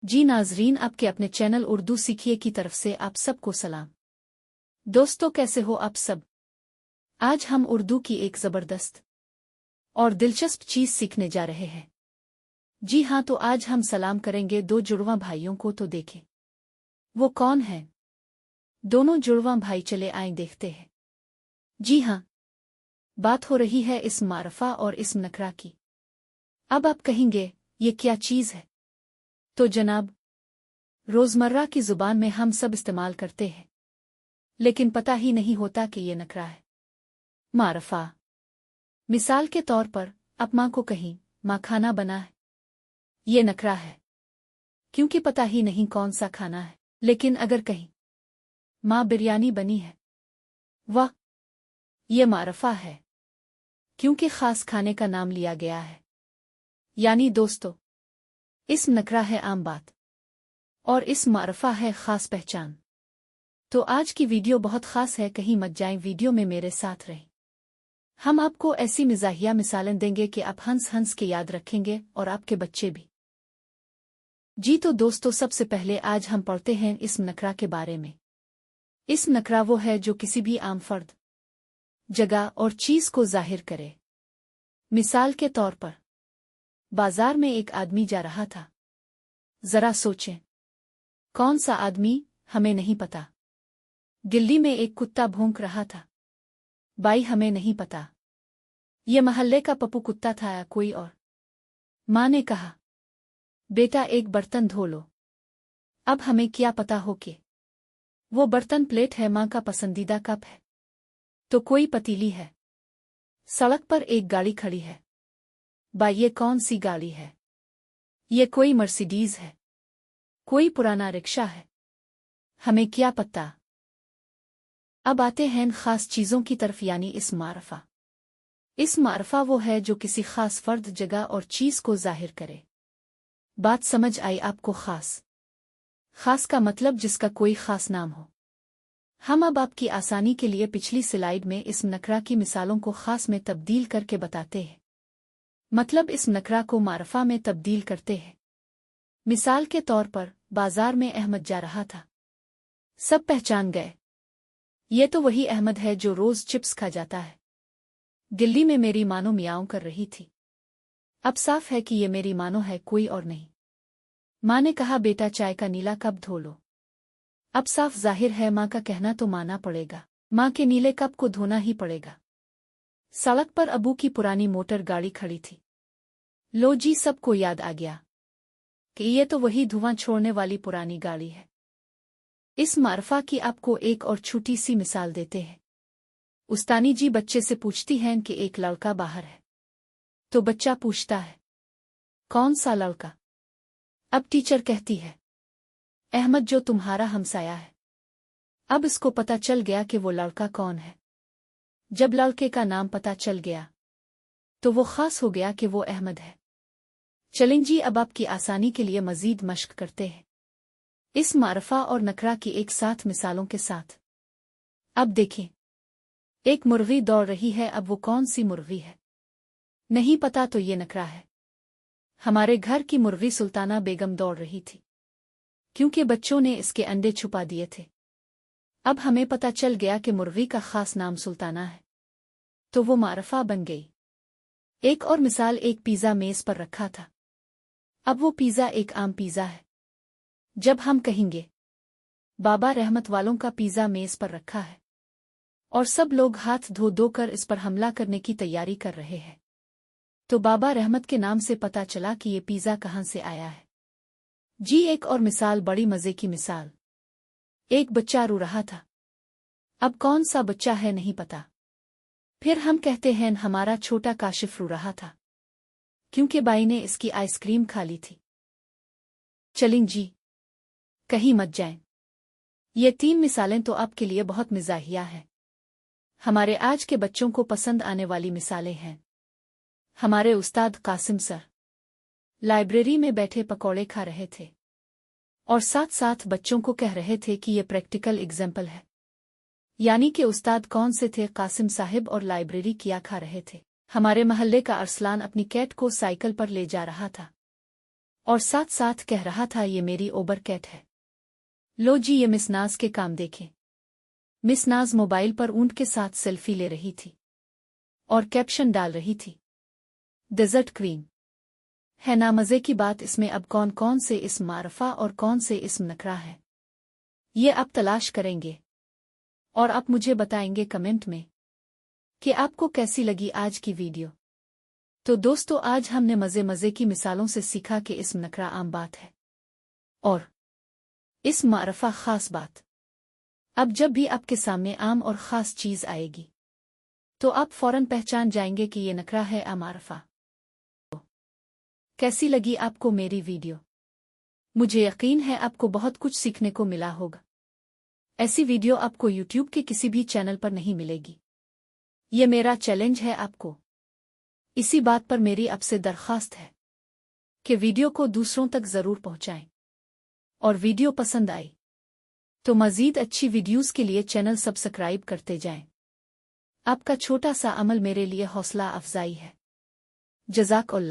जी नाजरीन, आपके अपने चैनल उर्दू सीखिए की तरफ से आप सबको सलाम। दोस्तों, कैसे हो आप सब? आज हम उर्दू की एक ज़बरदस्त और दिलचस्प चीज़ सीखने जा रहे हैं। जी हाँ, तो आज हम सलाम करेंगे दो जुड़वां भाइयों को। तो देखें वो कौन है। दोनों जुड़वां भाई, चले आएं देखते हैं। जी हाँ, बात हो रही है इस्म मारफा और इस्म नकरा की। अब आप कहेंगे ये क्या चीज़ है? तो जनाब, रोज़मर्रा की ज़ुबान में हम सब इस्तेमाल करते हैं, लेकिन पता ही नहीं होता कि ये नकरा है, मारफा। मिसाल के तौर पर आप माँ को कहीं माँ खाना बना है, ये नकरा है, क्योंकि पता ही नहीं कौन सा खाना है। लेकिन अगर कहीं माँ बिरयानी बनी है, वाह, ये मारफा है, क्योंकि खास खाने का नाम लिया गया है। यानी दोस्तों, इस्म नकरा है आम बात और इस्म मारफा है खास पहचान। तो आज की वीडियो बहुत खास है, कहीं मत जाएं, वीडियो में मेरे साथ रहें। हम आपको ऐसी मिजाहिया मिसालें देंगे कि आप हंस हंस के याद रखेंगे और आपके बच्चे भी। जी तो दोस्तों, सबसे पहले आज हम पढ़ते हैं इस्म नकरा के बारे में। इस्म नकरा वो है जो किसी भी आम फर्द, जगह और चीज को जाहिर करे। मिसाल के तौर पर, बाजार में एक आदमी जा रहा था। जरा सोचें, कौन सा आदमी, हमें नहीं पता। दिल्ली में एक कुत्ता भौंक रहा था, बाई, हमें नहीं पता ये महल्ले का पप्पू कुत्ता था या कोई और। माँ ने कहा, बेटा एक बर्तन धो लो। अब हमें क्या पता हो कि वो बर्तन प्लेट है, माँ का पसंदीदा कप है, तो कोई पतीली है। सड़क पर एक गाड़ी खड़ी है, बाई ये कौन सी गाड़ी है? ये कोई मर्सिडीज है, कोई पुराना रिक्शा है, हमें क्या पता। अब आते हैं खास चीजों की तरफ, यानी इस्म मारफा। इस्म मारफा वो है जो किसी खास फर्द, जगह और चीज को जाहिर करे। बात समझ आई आपको? खास का मतलब जिसका कोई खास नाम हो। हम अब आपकी आसानी के लिए पिछली स्लाइड में इस्म नकरा की मिसालों को खास में तब्दील करके बताते हैं, मतलब इस्म नकरा को मारफा में तब्दील करते हैं। मिसाल के तौर पर, बाजार में अहमद जा रहा था, सब पहचान गए, ये तो वही अहमद है जो रोज चिप्स खा जाता है। दिल्ली में मेरी मानो मियाऊं कर रही थी, अब साफ है कि ये मेरी मानो है, कोई और नहीं। माँ ने कहा, बेटा चाय का नीला कप धो लो। अब साफ जाहिर है माँ का कहना तो माना पड़ेगा, माँ के नीले कप को धोना ही पड़ेगा। सड़क पर अबू की पुरानी मोटर गाड़ी खड़ी थी। लो जी, सबको याद आ गया कि ये तो वही धुआं छोड़ने वाली पुरानी गाड़ी है। इस मारफा की आपको एक और छोटी सी मिसाल देते हैं। उस्तानी जी बच्चे से पूछती हैं कि एक लड़का बाहर है, तो बच्चा पूछता है, कौन सा लड़का? अब टीचर कहती है, अहमद, जो तुम्हारा हमसाया है। अब इसको पता चल गया कि वो लड़का कौन है। जब लड़के का नाम पता चल गया, तो वो खास हो गया कि वो अहमद है। चलें जी, अब आपकी आसानी के लिए मजीद मश्क करते हैं इस मारफा और नकरा की एक साथ मिसालों के साथ। अब देखें, एक मुर्गी दौड़ रही है। अब वो कौन सी मुर्गी है? नहीं पता, तो ये नकरा है। हमारे घर की मुर्गी सुल्ताना बेगम दौड़ रही थी, क्योंकि बच्चों ने इसके अंडे छुपा दिए थे। अब हमें पता चल गया कि मुर्गी का खास नाम सुल्ताना है, तो वो मारफा बन गई। एक और मिसाल, एक पिज़्ज़ा मेज पर रखा था। अब वो पिज़्ज़ा एक आम पिज़्ज़ा है। जब हम कहेंगे, बाबा रहमत वालों का पिज़्ज़ा मेज पर रखा है, और सब लोग हाथ धो धो कर इस पर हमला करने की तैयारी कर रहे हैं, तो बाबा रहमत के नाम से पता चला कि ये पिज़्ज़ा कहाँ से आया है। जी एक और मिसाल, बड़ी मज़े की मिसाल। एक बच्चा रो रहा था। अब कौन सा बच्चा है नहीं पता। फिर हम कहते हैं, हमारा छोटा काशिफ रो रहा था, क्योंकि बाई ने इसकी आइसक्रीम खा ली थी। चलें जी, कहीं मत जाएं। ये 3 मिसालें तो आपके लिए बहुत मिजाहिया हैं। हमारे आज के बच्चों को पसंद आने वाली मिसालें हैं। हमारे उस्ताद कासिम सर लाइब्रेरी में बैठे पकौड़े खा रहे थे और साथ साथ बच्चों को कह रहे थे कि ये प्रैक्टिकल एग्जाम्पल है। यानी कि उस्ताद कौन से थे? कासिम साहिब, और लाइब्रेरी क्या खा रहे थे? हमारे महल्ले का अरसलान अपनी कैट को साइकिल पर ले जा रहा था। और साथ साथ कह रहा था ये मेरी ओबर कैट है। लो जी, ये मिस नाज के काम देखें। मिस नाज मोबाइल पर ऊंट के साथ सेल्फी ले रही थी और कैप्शन डाल रही थी, डेजर्ट क्वीन। है ना मजे की बात इसमें? अब कौन कौन से इस्म मारफा और कौन से इस्म नकरा है, ये अब तलाश करेंगे और अब मुझे बताएंगे कमेंट में कि आपको कैसी लगी आज की वीडियो। तो दोस्तों, आज हमने मजे मजे की मिसालों से सीखा कि इस्म नकरा आम बात है और इस्म मारफा खास बात। अब जब भी आपके सामने आम और खास चीज आएगी तो आप फौरन पहचान जाएंगे कि ये नकरा है या मारफा। कैसी लगी आपको मेरी वीडियो? मुझे यकीन है आपको बहुत कुछ सीखने को मिला होगा। ऐसी वीडियो आपको YouTube के किसी भी चैनल पर नहीं मिलेगी। ये मेरा चैलेंज है आपको। इसी बात पर मेरी आपसे दरखास्त है कि वीडियो को दूसरों तक जरूर पहुंचाएं और वीडियो पसंद आई तो मजीद अच्छी वीडियोस के लिए चैनल सब्सक्राइब करते जाएं। आपका छोटा सा अमल मेरे लिए हौसला अफजाई है। जज़ाक अल्लाह।